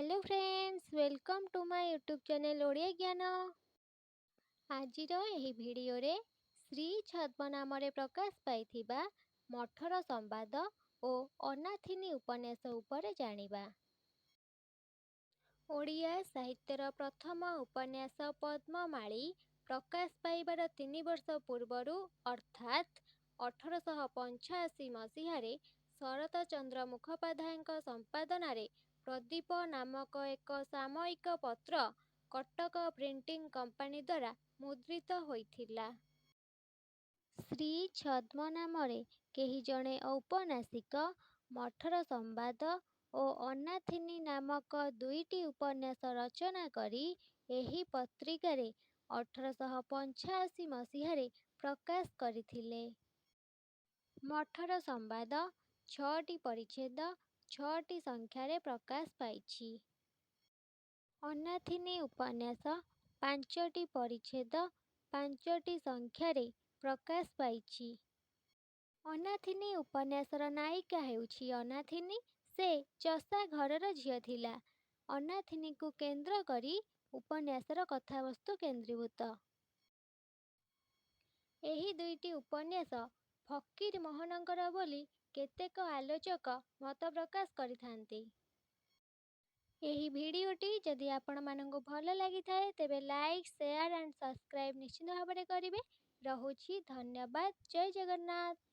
Hello friends, welcome to my YouTube channel Odia ज्ञान। आजिर एही भिडियोरे श्री छद्म नाम प्रकाश पाइथिबा मठर संवाद और अनाथिनी उपन्यास उपरे जानिबा। ओडिया साहित्यर प्रथम उपन्यास पद्ममाली प्रकाश पाइबार 3 वर्ष पूर्वरु अर्थात 1885 मसीहारे शरत चंद्र मुखोपाध्याय संपादन प्रदीप नामक एक सामयिक पत्र कटक प्रिंटिंग कंपनी द्वारा मुद्रित होइथिला। श्री छद्म नामरे केही जणे औपन्यासिक मठर संवाद और अनाथिनी नामक दुईटी उपन्यास रचना करी एही पत्रिकारे 1885 मसीहारे प्रकाश करथिले। मठर संवाद 6टी परिच्छेद 6टी संख्यारे प्रकाश पाइछि। अनाथिनी उपन्यास 5टी परिच्छेद 5टी संख्यारे प्रकाश पाइछि। अनाथिनी उपन्यासर नायिका हेउछि अनाथिनी। से चषा घरर झियो थिला। अनाथिनी को केंद्र करी उपन्यासर कथावस्तु केंद्रीभूत। एही दुईटी उपन्यास फकीर मोहनଙ୍କର बोली केतेक आलोचक मत प्रकाश करिथांती। एही भिडियोटी जदि आपण मानंकु भल लागि थाए तेबे लाइक शेयर एंड सब्सक्राइब निश्चित भाबरे करिवे। रहुछि धन्यवाद। जय जगन्नाथ।